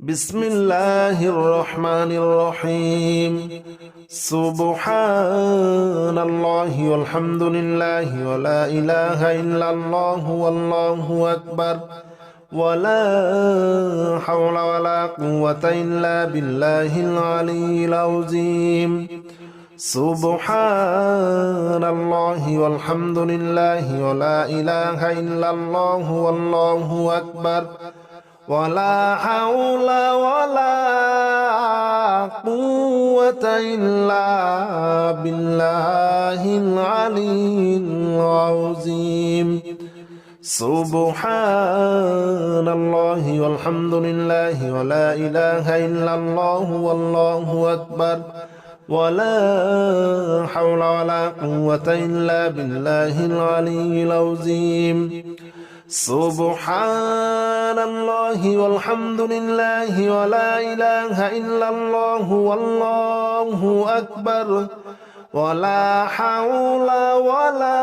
بسم الله الرحمن الرحيم. سبحان الله والحمد لله ولا إله إلا الله والله أكبر ولا حول ولا قوة إلا بالله العلي العظيم. سبحان الله والحمد لله ولا إله إلا الله والله أكبر ولا حول ولا قوة إلا بالله العلي العظيم. سبحان الله والحمد لله ولا إله إلا الله والله أكبر ولا حول ولا قوة إلا بالله العلي العظيم. سبحان الله والحمد لله ولا إله إلا الله والله أكبر ولا حول ولا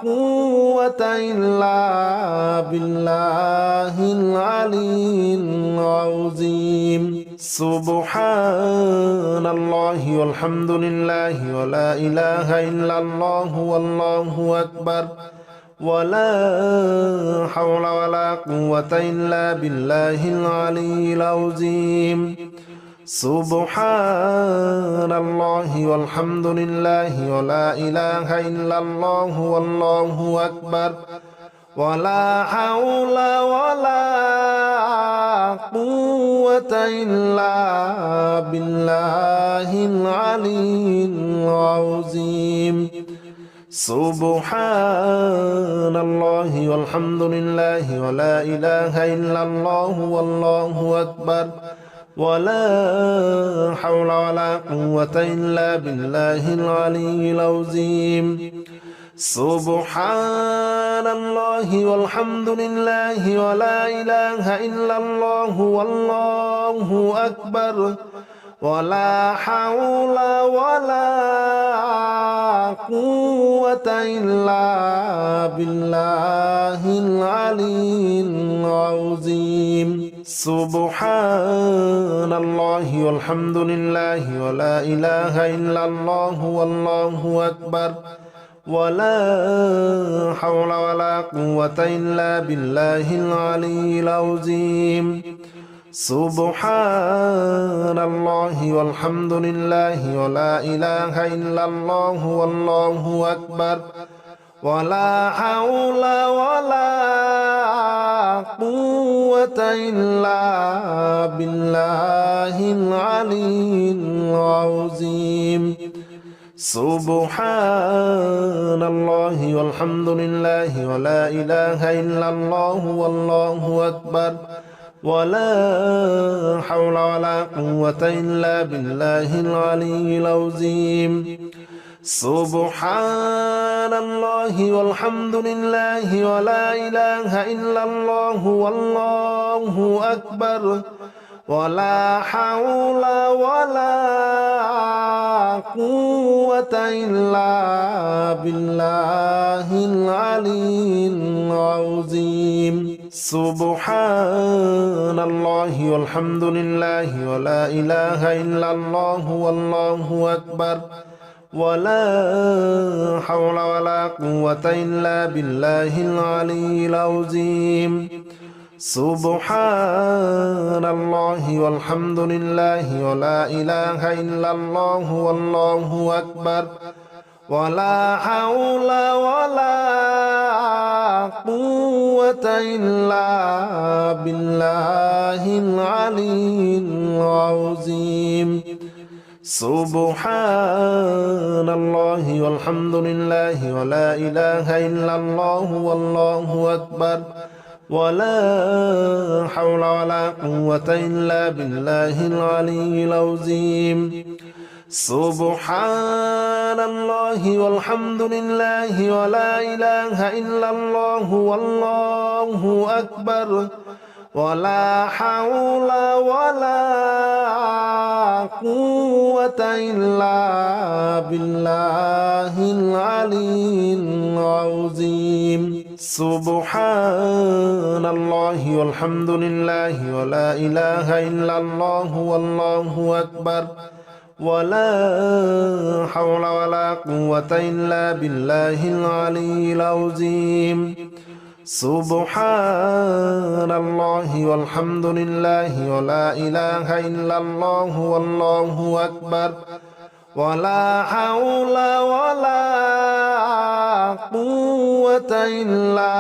قوة إلا بالله العلي العظيم. سبحان الله والحمد لله ولا إله إلا الله والله أكبر ولا حول ولا قوة إلا بالله العلي العظيم. سبحان الله والحمد لله ولا إله إلا الله والله أكبر ولا حول ولا قوة إلا بالله العلي العظيم. سبحان الله والحمد لله ولا إله إلا الله والله أكبر ولا حول ولا قوة إلا بالله العلي العظيم. سبحان الله والحمد لله ولا إله إلا الله والله أكبر ولا حول ولا قوة إلا بالله العلي العظيم. سبحان الله والحمد لله ولا إله إلا الله والله أكبر ولا حول ولا قوة إلا بالله العلي العظيم. سبحان الله والحمد لله ولا إله إلا الله والله أكبر ولا حول ولا قوة إلا بالله العلي العظيم. سبحان الله والحمد لله ولا إله إلا الله والله أكبر ولا حول ولا قوة إلا بالله العلي العظيم. سبحان الله والحمد لله ولا إله إلا الله والله أكبر ولا حول ولا قوة إلا بالله العلي العظيم. سبحان الله والحمد لله ولا إله إلا الله والله أكبر ولا حول ولا قوة إلا بالله العلي العظيم. سبحان الله والحمد لله ولا إله إلا الله والله أكبر ولا حول ولا قوة إلا بالله العلي العظيم. سبحان الله والحمد لله ولا إله إلا الله والله أكبر ولا حول ولا قوة إلا بالله العلي العظيم. سبحان الله والحمد لله ولا إله إلا الله والله أكبر ولا حول ولا قوة إلا بالله العلي العظيم. سبحان الله والحمد لله ولا إله إلا الله والله أكبر ولا حول ولا قوة إلا بالله العلي العظيم سبحان الله والحمد لله ولا إله إلا الله والله أكبر ولا حول ولا قوة إلا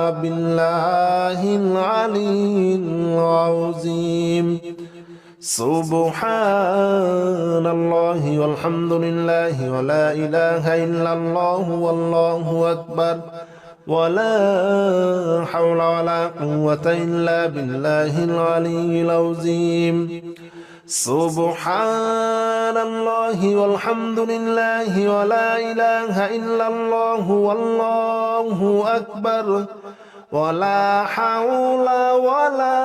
بالله العلي العظيم سبحان الله والحمد لله ولا إله إلا الله والله أكبر ولا حول ولا قوة إلا بالله العلي العظيم سبحان الله والحمد لله ولا إله إلا الله والله أكبر ولا حول ولا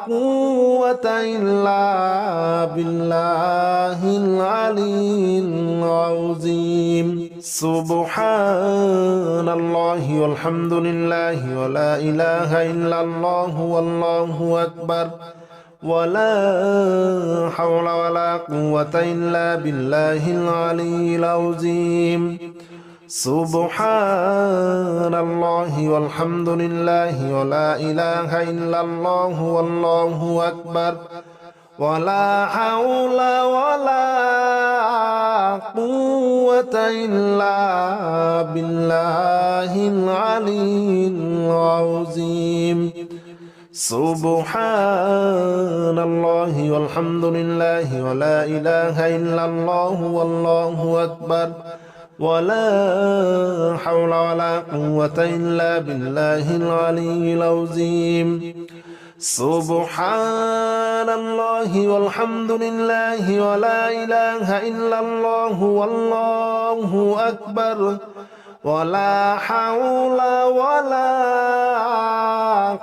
قوة إلا بالله العلي العظيم سبحان الله والحمد لله ولا إله إلا الله والله أكبر ولا حول ولا قوة إلا بالله العلي العظيم سبحان الله والحمد لله ولا إله إلا الله والله أكبر ولا حول ولا قوة إلا بالله العلي العظيم سبحان الله والحمد لله ولا إله إلا الله والله أكبر ولا حول ولا قوة إلا بالله العلي العظيم سبحان الله والحمد لله ولا إله إلا الله والله أكبر ولا حول ولا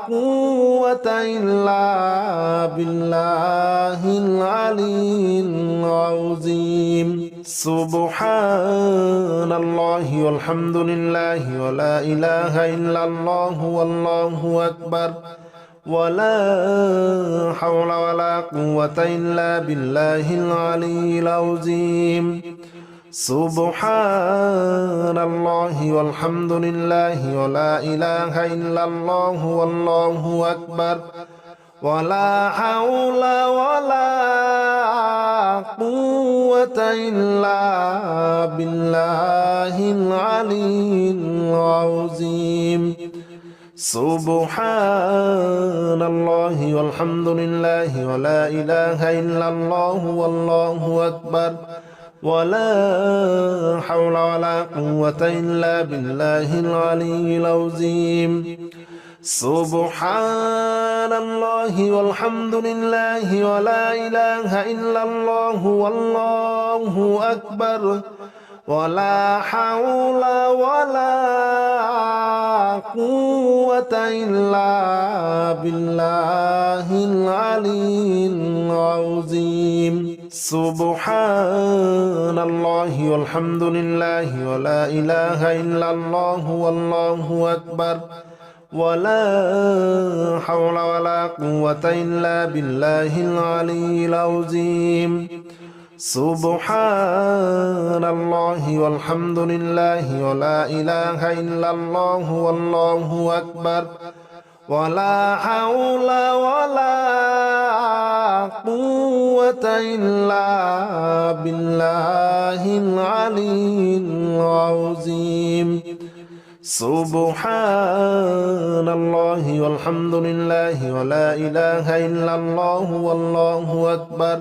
قوة إلا بالله العلي العظيم سبحان الله والحمد لله ولا إله إلا الله والله أكبر ولا حول ولا قوة إلا بالله العلي العظيم سبحان الله والحمد لله ولا إله إلا الله والله أكبر ولا حول ولا قوة إلا بالله العلي العظيم سبحان الله والحمد لله ولا إله إلا الله والله أكبر ولا حول ولا قوة إلا بالله العلي العظيم سبحان الله والحمد لله ولا إله إلا الله والله أكبر ولا حول ولا قوة إلا بالله العلي العظيم سبحان الله والحمد لله ولا إله إلا الله والله أكبر ولا حول ولا قوة إلا بالله العلي العظيم سبحان الله والحمد لله ولا إله إلا الله والله أكبر ولا حول ولا قوة إلا بالله العلي العظيم سبحان الله والحمد لله ولا إله إلا الله والله أكبر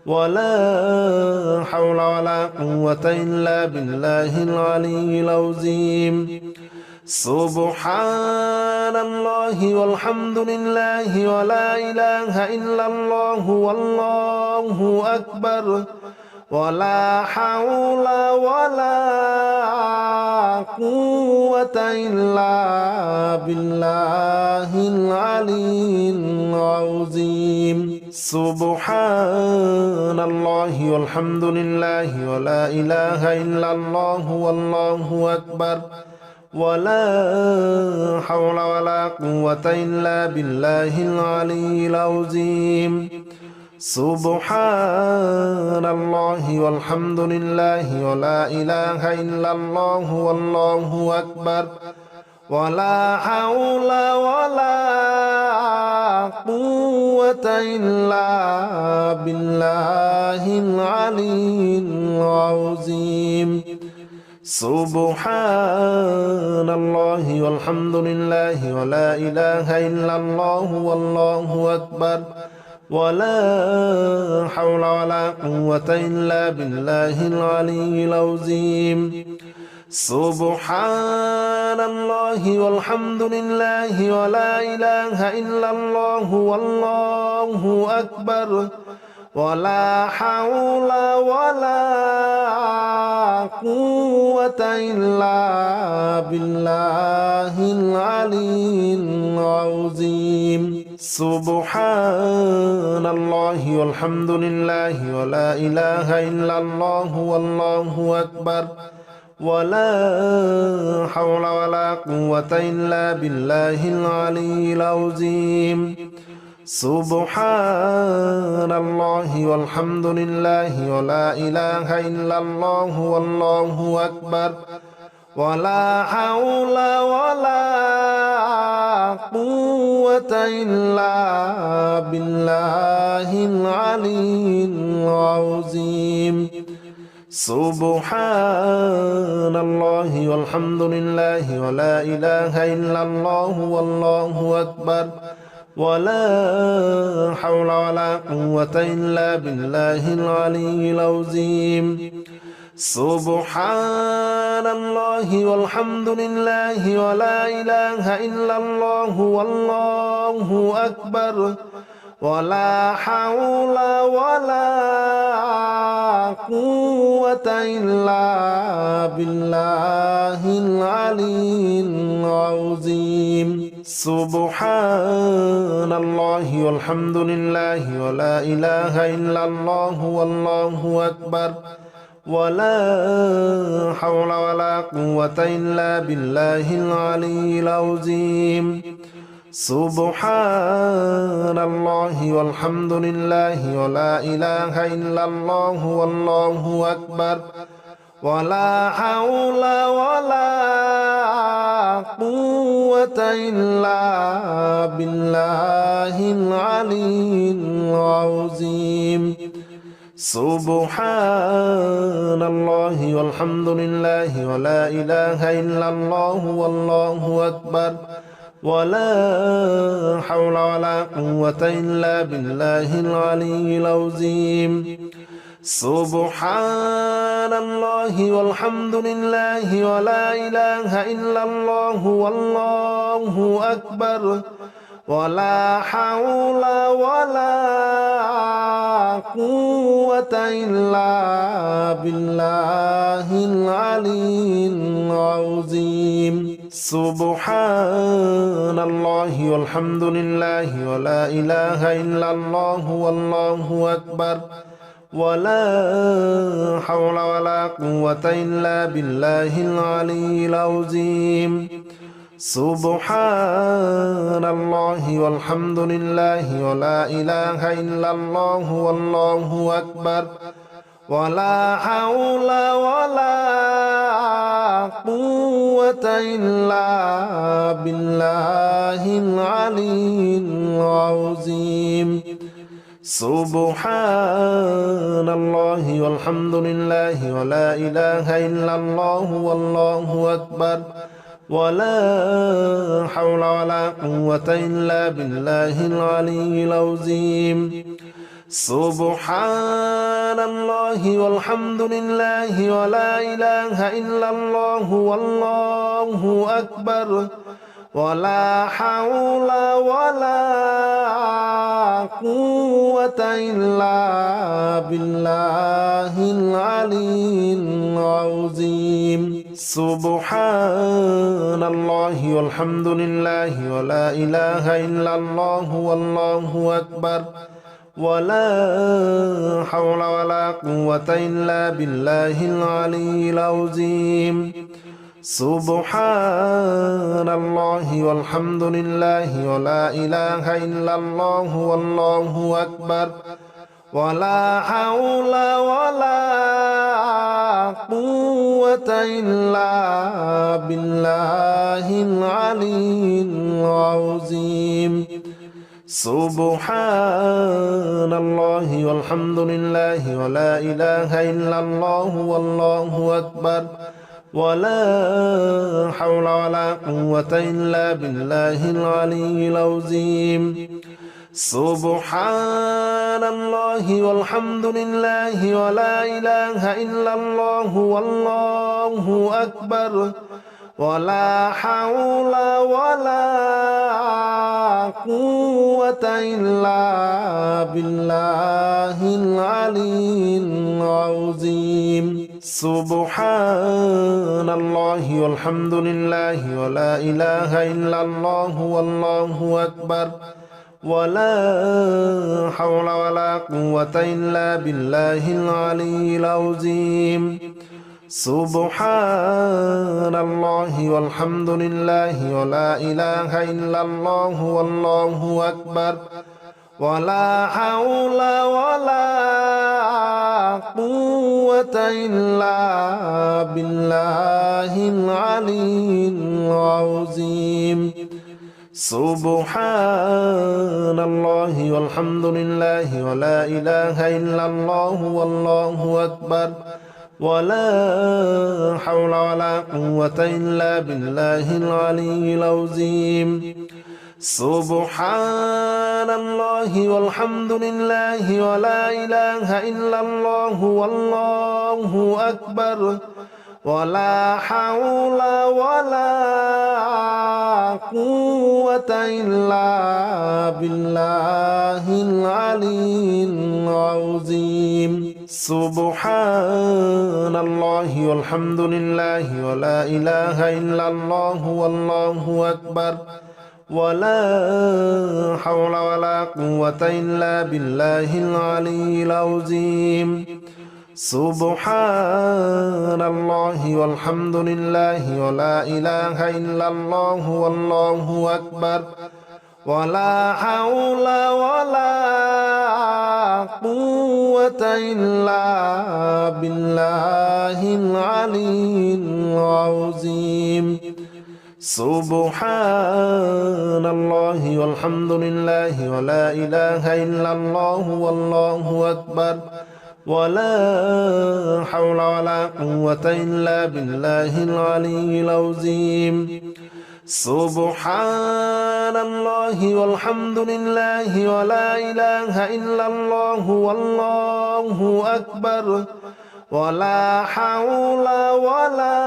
ولا حول ولا قوة إلا بالله العلي العظيم سبحان الله والحمد لله ولا إله إلا الله والله أكبر ولا حول ولا قوة إلا بالله العلي العظيم سبحان الله والحمد لله ولا إله إلا الله والله أكبر ولا حول ولا قوة إلا بالله العلي العظيم سبحان الله والحمد لله ولا إله إلا الله والله أكبر ولا حول ولا قوة إلا بالله العلي العظيم سبحان الله والحمد لله ولا إله إلا الله والله أكبر ولا حول ولا قوة إلا بالله العلي العظيم سبحان الله والحمد لله ولا إله إلا الله والله أكبر ولا حول ولا قوة إلا بالله العلي العظيم سبحان الله والحمد لله ولا إله إلا الله والله أكبر ولا حول ولا قوة إلا بالله العلي العظيم سبحان الله والحمد لله ولا إله إلا الله والله أكبر ولا حول ولا قوة إلا بالله العلي العظيم سبحان الله والحمد لله ولا إله إلا الله والله أكبر ولا حول ولا قوة إلا بالله العلي العظيم سبحان الله والحمد لله ولا إله إلا الله والله أكبر ولا حول ولا قوة إلا بالله العلي العظيم سبحان الله والحمد لله ولا إله إلا الله والله أكبر ولا حول ولا قوة إلا بالله العلي العظيم سبحان الله والحمد لله ولا إله إلا الله والله أكبر ولا حول ولا قوة إلا بالله العلي العظيم سبحان الله والحمد لله ولا إله إلا الله والله أكبر ولا حول ولا قوة إلا بالله العلي العظيم سبحان الله والحمد لله ولا إله إلا الله والله أكبر ولا حول ولا قوة إلا بالله العلي العظيم سبحان الله والحمد لله ولا إله إلا الله والله أكبر ولا حول ولا قوة إلا بالله العلي العظيم سبحان الله والحمد لله ولا إله إلا الله والله أكبر ولا حول ولا قوة إلا بالله العلي العظيم سبحان الله والحمد لله ولا إله إلا الله والله أكبر ولا حول ولا قوة إلا بالله العلي العظيم سبحان الله والحمد لله ولا إله إلا الله والله أكبر ولا حول ولا قوة إلا بالله العلي العظيم سبحان الله والحمد لله ولا إله إلا الله والله أكبر ولا حول ولا قوة إلا بالله العلي العظيم سبحان الله والحمد لله ولا إله إلا الله والله أكبر ولا حول ولا قوة إلا بالله العلي العظيم سبحان الله والحمد لله ولا إله إلا الله والله أكبر ولا حول ولا قوة إلا بالله العلي العظيم سبحان الله والحمد لله ولا إله إلا الله والله أكبر ولا حول ولا قوة إلا بالله العلي العظيم سبحان الله والحمد لله ولا إله إلا الله والله أكبر ولا حول ولا قوة إلا بالله العلي العظيم سبحان الله والحمد لله ولا إله إلا الله والله أكبر ولا حول ولا قوة إلا بالله العلي العظيم سبحان الله والحمد لله ولا إله إلا الله والله أكبر ولا حول ولا قوة إلا بالله العلي العظيم سبحان الله والحمد لله ولا إله إلا الله والله أكبر ولا حول ولا قوة إلا بالله العلي العظيم سبحان الله والحمد لله ولا إله إلا الله والله أكبر ولا حول ولا قوة إلا بالله العلي العظيم سبحان الله والحمد لله ولا إله إلا الله والله أكبر ولا حول ولا قوة إلا بالله العلي العظيم سبحان الله والحمد لله ولا إله إلا الله والله أكبر ولا حول ولا قوة إلا بالله العلي العظيم سبحان الله والحمد لله ولا إله إلا الله والله أكبر ولا حول ولا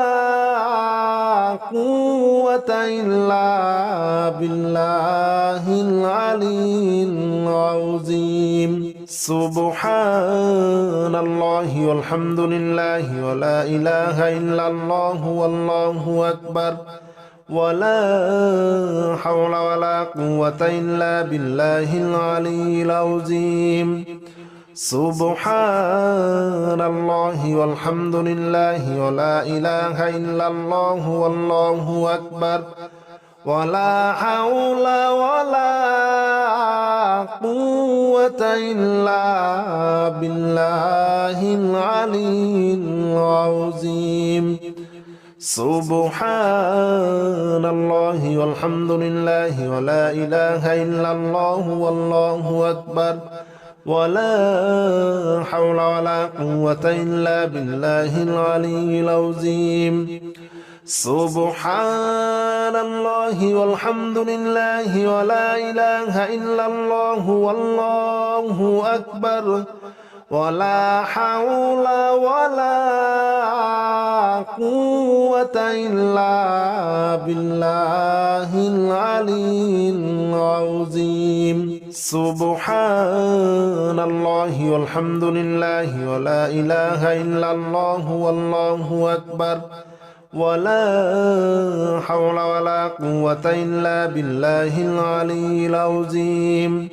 قوة إلا بالله العلي العظيم سبحان الله والحمد لله ولا إله إلا الله والله أكبر ولا حول ولا قوة إلا بالله العلي العظيم سبحان الله والحمد لله ولا إله إلا الله والله أكبر ولا حول ولا قوة إلا بالله العلي العظيم سبحان الله والحمد لله ولا إله إلا الله والله أكبر ولا حول ولا قوة إلا بالله العلي العظيم سبحان الله والحمد لله ولا إله إلا الله والله أكبر ولا حول ولا قوة إلا بالله العلي العظيم سبحان الله والحمد لله ولا إله إلا الله والله أكبر ولا حول ولا قوة إلا بالله العلي العظيم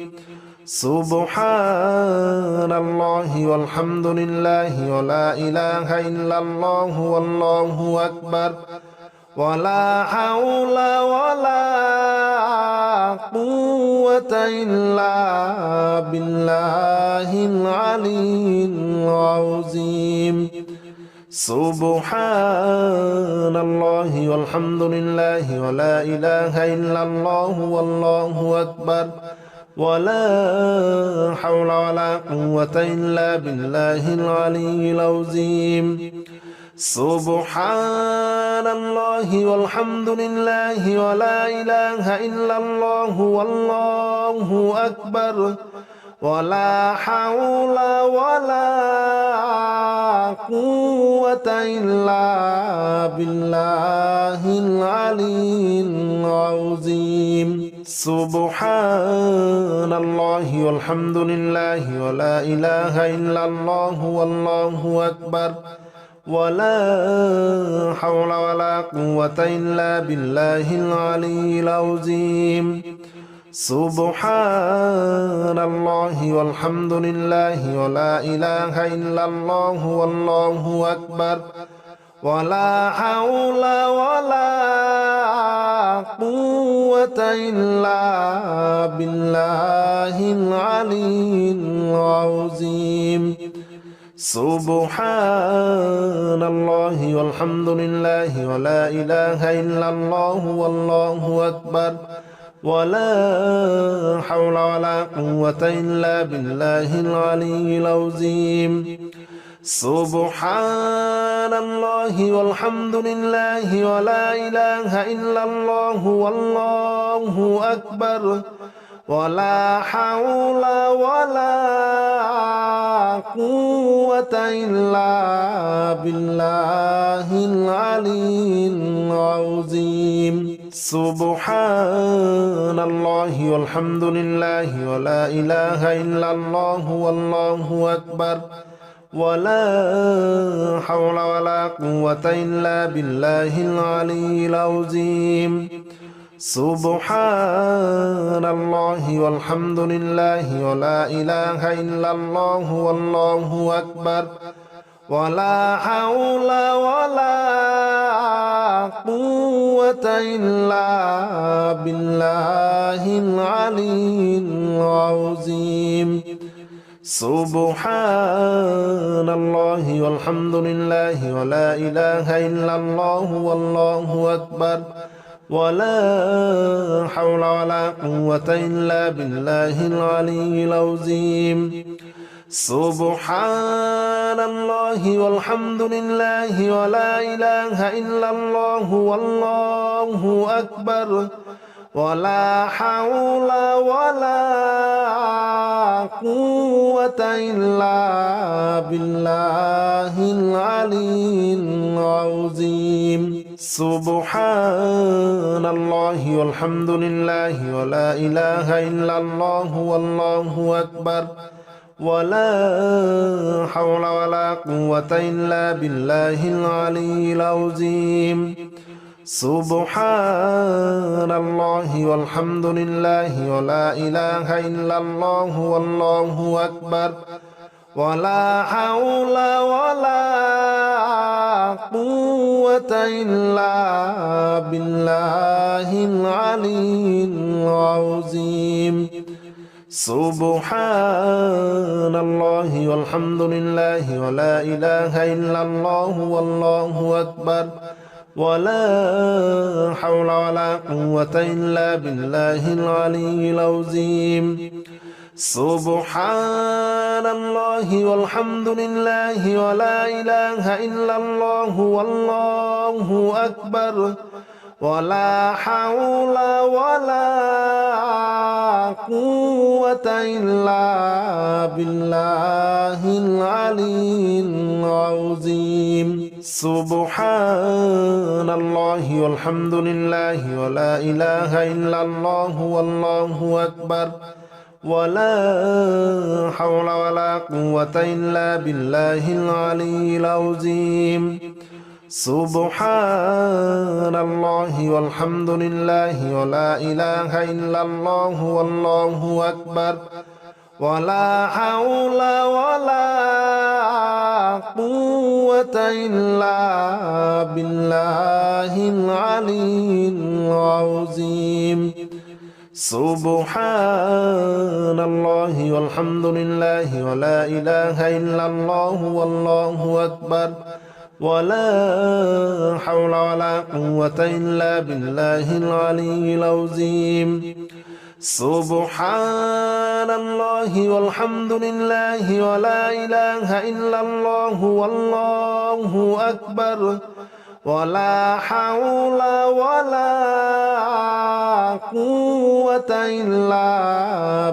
سبحان الله والحمد لله ولا إله إلا الله والله أكبر ولا حول ولا قوة إلا بالله العلي العظيم سبحان الله والحمد لله ولا إله إلا الله والله أكبر ولا حول ولا قوة إلا بالله العلي العظيم سبحان الله والحمد لله ولا إله إلا الله والله أكبر ولا حول ولا قوة إلا بالله العلي العظيم سبحان الله والحمد لله ولا إله إلا الله والله أكبر ولا حول ولا قوة إلا بالله العلي العظيم سبحان الله والحمد لله ولا إله إلا الله والله أكبر ولا حول ولا قوة إلا بالله العلي العظيم سبحان الله والحمد لله ولا إله إلا الله والله أكبر ولا حول ولا قوة إلا بالله العلي العظيم سبحان الله والحمد لله ولا إله إلا الله والله أكبر ولا حول ولا قوة إلا بالله العلي العظيم سبحان الله والحمد لله ولا إله إلا الله والله أكبر ولا حول ولا قوة إلا بالله العلي العظيم سبحان الله والحمد لله ولا إله إلا الله والله أكبر ولا حول ولا قوة إلا بالله العلي العظيم سبحان الله والحمد لله ولا إله إلا الله والله أكبر ولا حول ولا قوة إلا بالله العلي العظيم سبحان الله والحمد لله ولا إله إلا الله والله أكبر ولا حول ولا قوة إلا بالله العلي العظيم سبحان الله والحمد لله ولا إله إلا الله والله أكبر ولا حول ولا قوة إلا بالله العلي العظيم سبحان الله والحمد لله ولا إله إلا الله والله أكبر ولا حول ولا قوة إلا بالله العلي العظيم سبحان الله والحمد لله ولا إله إلا الله والله أكبر ولا حول ولا قوة إلا بالله العلي العظيم سبحان الله والحمد لله ولا إله إلا الله والله أكبر ولا حول ولا قوة إلا بالله العلي العظيم سبحان الله والحمد لله ولا إله إلا الله والله أكبر ولا حول ولا قوة إلا بالله العلي العظيم سبحان الله والحمد لله ولا إله إلا الله والله أكبر ولا حول ولا قوة إلا بالله العلي العظيم سبحان الله والحمد لله ولا إله إلا الله والله أكبر ولا حول ولا قوة إلا بالله العلي العظيم سبحان الله والحمد لله ولا إله إلا الله والله أكبر ولا حول ولا قوة إلا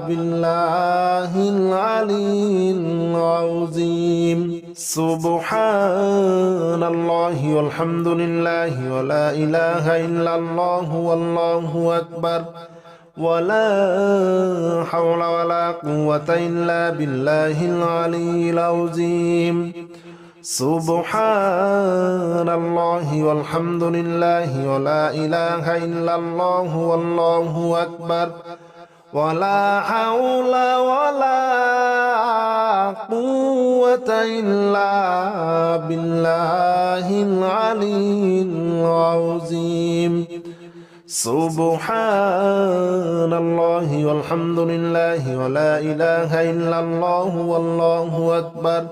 بالله العلي العظيم سبحان الله والحمد لله ولا إله إلا الله والله أكبر ولا حول ولا قوة إلا بالله العلي العظيم سبحان الله والحمد لله ولا إله إلا الله والله أكبر ولا حول ولا قوة إلا بالله العلي العظيم سبحان الله والحمد لله ولا إله إلا الله والله أكبر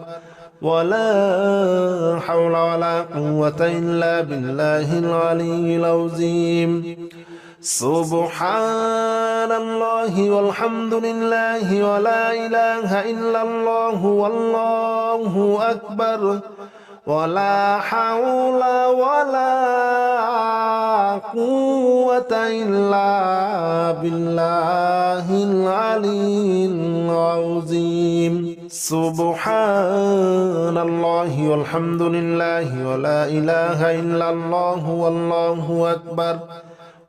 ولا حول ولا قوة إلا بالله العلي العظيم سبحان الله والحمد لله ولا إله إلا الله والله أكبر ولا حول ولا قوة إلا بالله العلي العظيم سبحان الله والحمد لله ولا إله إلا الله والله أكبر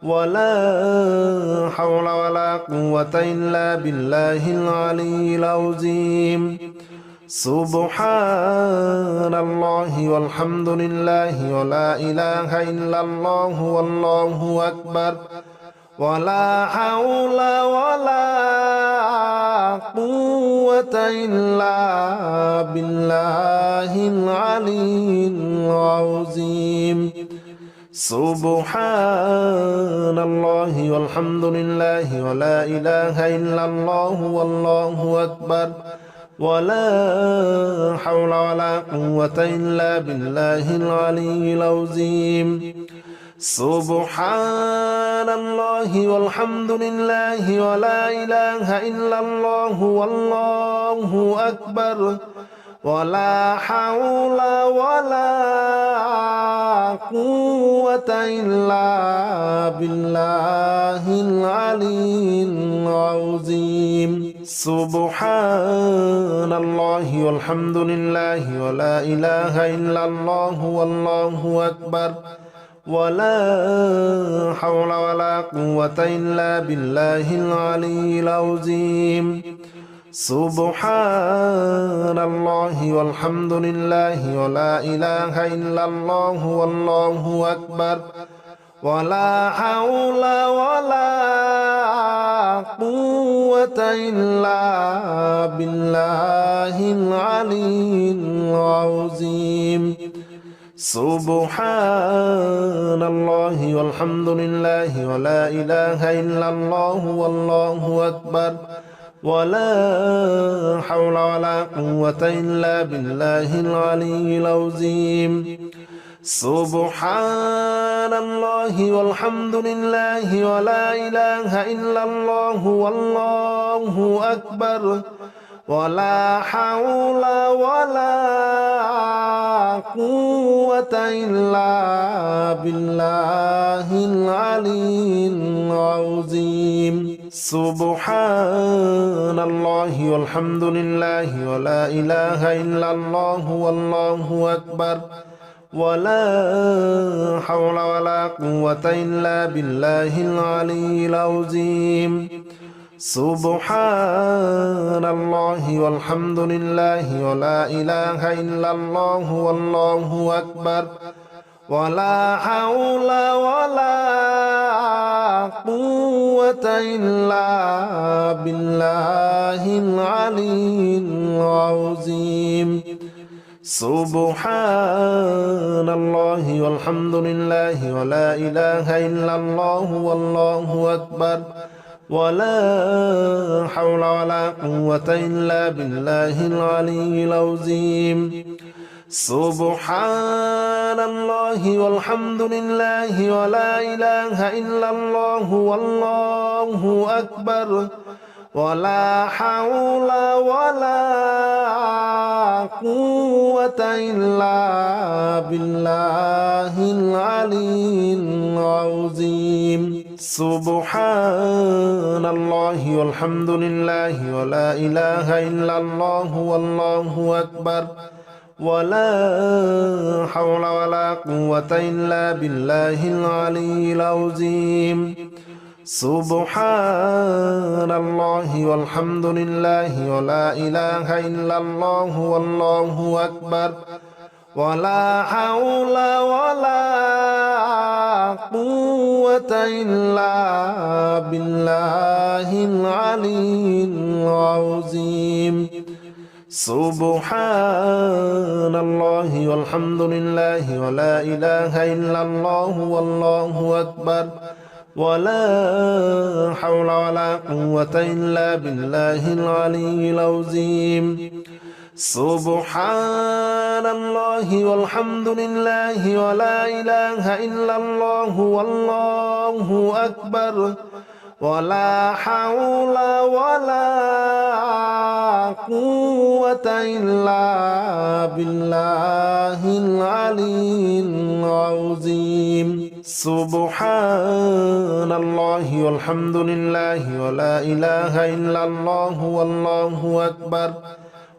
ولا حول ولا قوة إلا بالله العلي العظيم سبحان الله والحمد لله ولا إله إلا الله والله أكبر ولا حول ولا قوة إلا بالله العلي العظيم سبحان الله والحمد لله ولا إله إلا الله والله أكبر ولا حول ولا قوة إلا بالله العلي العظيم سبحان الله والحمد لله ولا إله إلا الله والله أكبر ولا حول ولا قوة إلا بالله العلي العظيم سبحان الله والحمد لله ولا إله إلا الله والله أكبر ولا حول ولا قوة إلا بالله العلي العظيم سبحان الله والحمد لله ولا إله إلا الله والله أكبر ولا حول ولا قوة إلا بالله العلي العظيم سبحان الله والحمد لله ولا إله إلا الله والله أكبر ولا حول ولا قوة إلا بالله العلي العظيم سبحان الله والحمد لله ولا إله إلا الله والله أكبر ولا حول ولا قوة إلا بالله العلي العظيم سبحان الله والحمد لله ولا إله إلا الله والله أكبر ولا حول ولا قوة إلا بالله العلي العظيم سبحان الله والحمد لله ولا إله إلا الله والله أكبر ولا حول ولا قوة إلا بالله العلي العظيم سبحان الله والحمد لله ولا إله إلا الله والله أكبر ولا حول ولا قوة إلا بالله العلي العظيم سبحان الله والحمد لله ولا إله إلا الله والله أكبر ولا حول ولا قوة إلا بالله العلي العظيم سبحان الله والحمد لله ولا إله إلا الله والله أكبر ولا حول ولا قوة إلا بالله العلي العظيم سبحان الله والحمد لله ولا إله إلا الله والله أكبر ولا حول ولا قوة إلا بالله العلي العظيم سبحان الله والحمد لله ولا إله إلا الله والله أكبر ولا حول ولا قوة إلا بالله العلي العظيم سبحان الله والحمد لله ولا إله إلا الله والله أكبر ولا حول ولا قوة إلا بالله العلي العظيم سبحان الله والحمد لله ولا إله إلا الله والله أكبر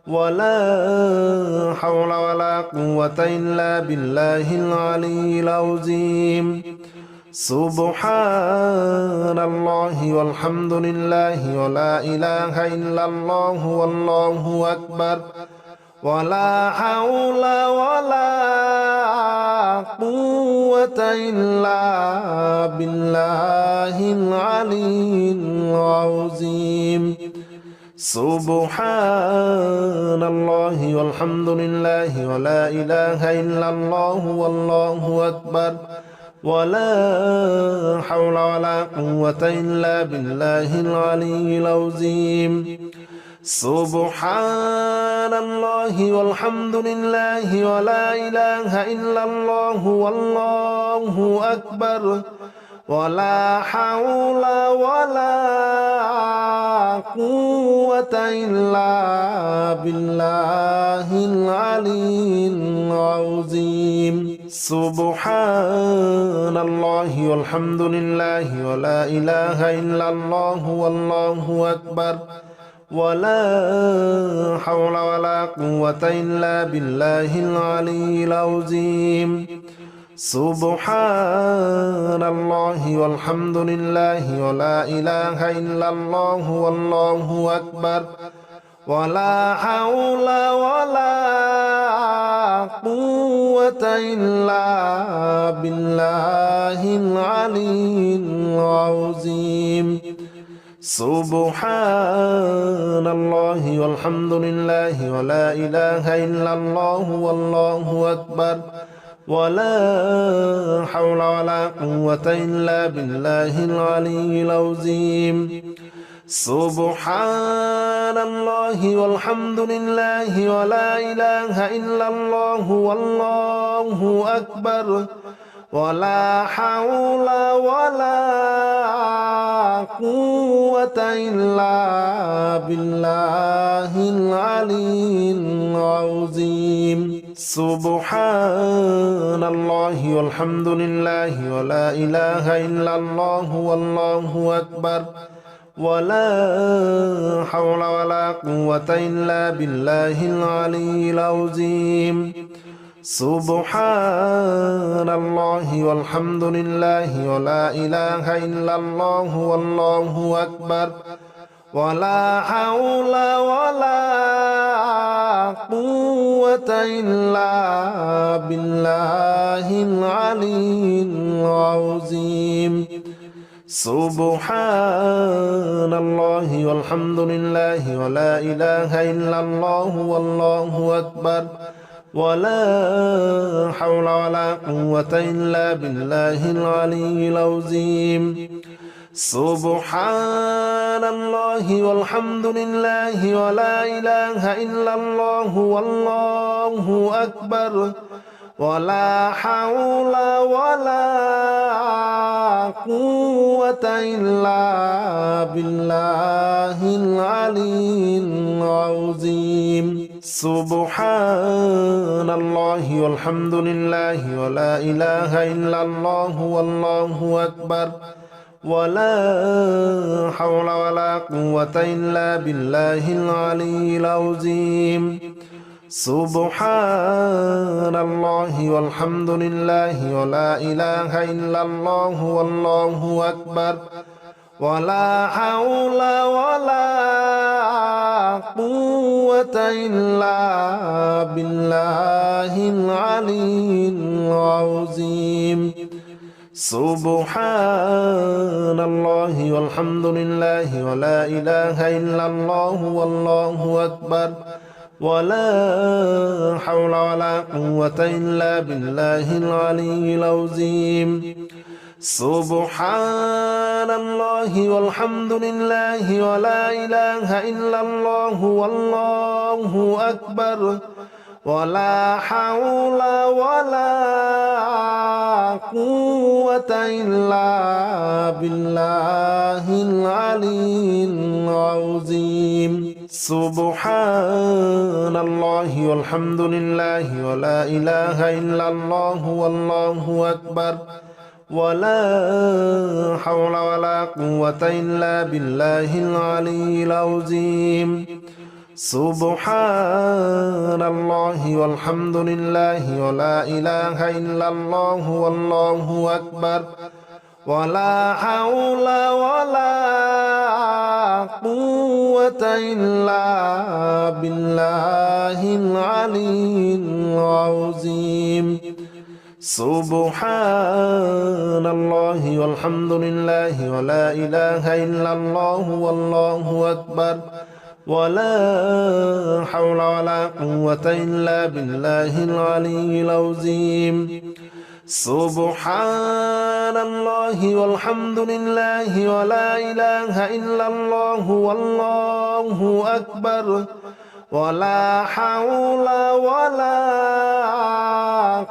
ولا حول ولا قوة إلا بالله العلي العظيم سبحان الله والحمد لله ولا إله إلا الله والله أكبر ولا حول ولا قوة إلا بالله العلي العظيم سبحان الله والحمد لله ولا إله إلا الله والله أكبر ولا حول ولا قوة إلا بالله العلي العظيم سبحان الله والحمد لله ولا إله إلا الله والله أكبر ولا حول ولا قوة إلا بالله العلي العظيم سبحان الله والحمد لله ولا إله إلا الله والله أكبر ولا حول ولا قوة إلا بالله العلي العظيم سبحان الله والحمد لله ولا إله إلا الله والله أكبر ولا حول ولا قوة إلا بالله العلي العظيم سبحان الله والحمد لله ولا إله إلا الله والله أكبر ولا حول ولا قوة إلا بالله العلي العظيم سبحان الله والحمد لله ولا إله إلا الله والله أكبر ولا حول ولا قوة إلا بالله العلي العظيم سبحان الله والحمد لله ولا إله إلا الله والله أكبر ولا حول ولا قوة إلا بالله العلي العظيم سبحان الله والحمد لله ولا إله إلا الله والله أكبر ولا حول ولا قوة إلا بالله العلي العظيم سبحان الله والحمد لله ولا إله إلا الله والله أكبر ولا حول ولا قوة إلا بالله العلي العظيم سبحان الله والحمد لله ولا إله إلا الله والله أكبر ولا حول ولا قوة إلا بالله العلي العظيم سبحان الله والحمد لله ولا إله إلا الله والله أكبر ولا حول ولا قوة إلا بالله العلي العظيم سبحان الله والحمد لله ولا إله إلا الله والله أكبر ولا حول ولا قوة إلا بالله العلي العظيم سبحان الله والحمد لله ولا إله إلا الله والله أكبر ولا حول ولا قوة إلا بالله العلي العظيم سبحان الله والحمد لله ولا إله إلا الله والله أكبر ولا حول ولا قوة إلا بالله العلي العظيم سبحان الله والحمد لله ولا إله إلا الله والله أكبر ولا حول ولا قوة إلا بالله العلي العظيم سبحان الله والحمد لله ولا إله إلا الله والله أكبر ولا حول ولا قوة إلا بالله العلي العظيم سبحان الله والحمد لله ولا إله إلا الله والله أكبر ولا حول ولا قوة إلا بالله العلي العظيم سبحان الله والحمد لله ولا إله إلا الله والله أكبر ولا حول ولا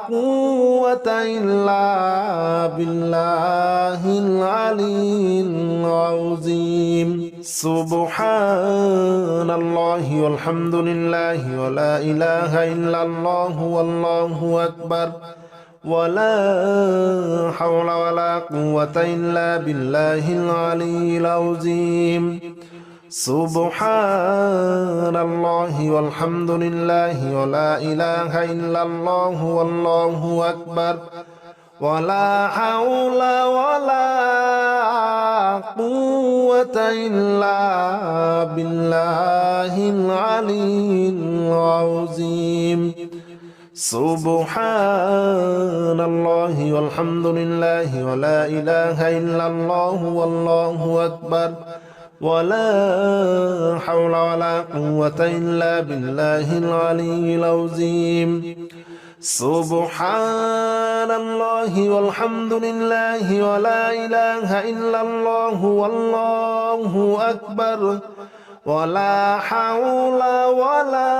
قوة إلا بالله العلي العظيم سبحان الله والحمد لله ولا إله إلا الله والله أكبر ولا حول ولا قوة إلا بالله العلي العظيم سبحان الله والحمد لله ولا إله إلا الله والله أكبر ولا حول ولا قوة إلا بالله العلي العظيم سبحان الله والحمد لله ولا إله إلا الله والله أكبر ولا حول ولا قوة إلا بالله العلي العظيم سبحان الله والحمد لله ولا إله إلا الله والله أكبر ولا حول ولا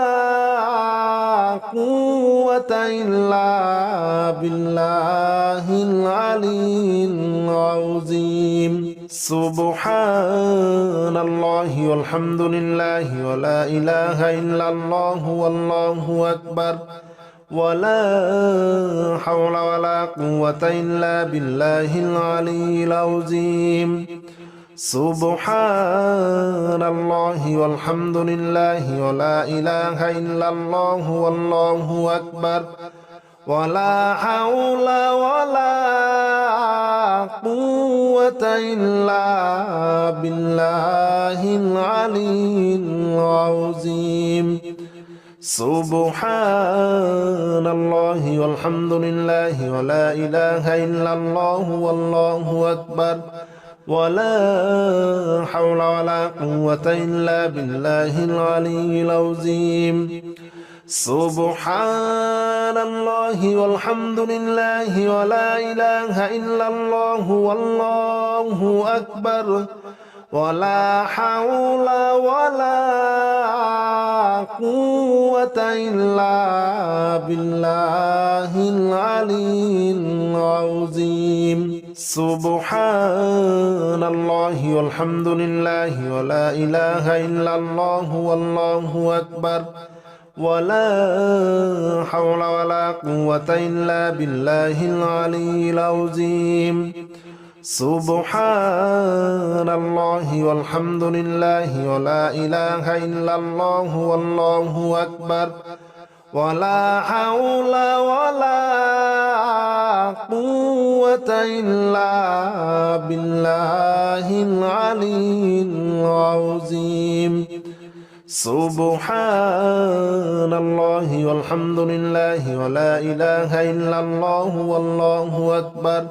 قوة إلا بالله العلي العظيم سبحان الله والحمد لله ولا إله إلا الله والله أكبر ولا حول ولا قوة إلا بالله العلي العظيم سبحان الله والحمد لله ولا إله إلا الله والله أكبر ولا حول ولا قوة إلا بالله العلي العظيم سبحان الله والحمد لله ولا إله إلا الله والله أكبر ولا حول ولا قوة إلا بالله العلي العظيم سبحان الله والحمد لله ولا إله إلا الله والله أكبر ولا حول ولا قوة إلا بالله العلي العظيم سبحان الله والحمد لله ولا إله إلا الله والله أكبر ولا حول ولا قوة إلا بالله العلي العظيم سبحان الله والحمد لله ولا إله إلا الله والله أكبر ولا حول ولا قوة إلا بالله العلي العظيم سبحان الله والحمد لله ولا إله إلا الله والله أكبر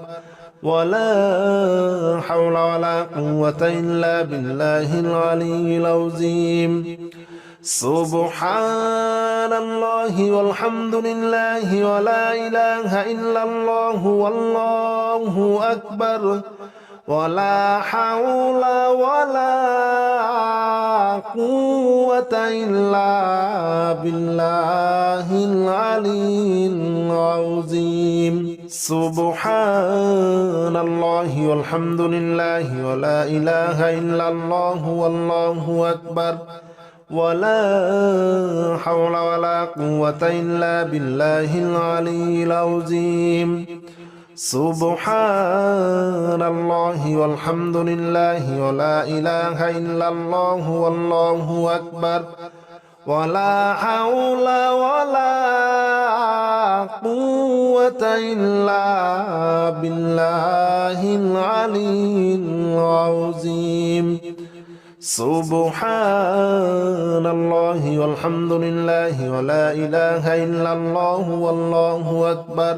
ولا حول ولا قوة إلا بالله العلي العظيم سبحان الله والحمد لله ولا إله إلا الله والله أكبر ولا حول ولا قوة إلا بالله العلي العظيم سبحان الله والحمد لله ولا إله إلا الله والله أكبر ولا حول ولا قوة إلا بالله العلي العظيم سبحان الله والحمد لله ولا إله إلا الله والله أكبر ولا حول ولا قوة إلا بالله العلي العظيم سبحان الله والحمد لله ولا إله إلا الله والله أكبر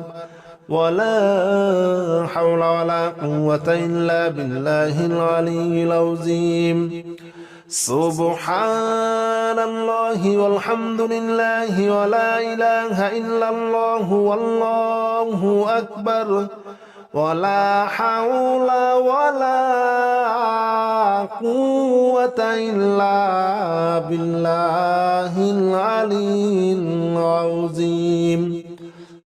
ولا حول ولا قوة إلا بالله العلي العظيم سبحان الله والحمد لله ولا إله إلا الله والله أكبر ولا حول ولا قوة إلا بالله العلي العظيم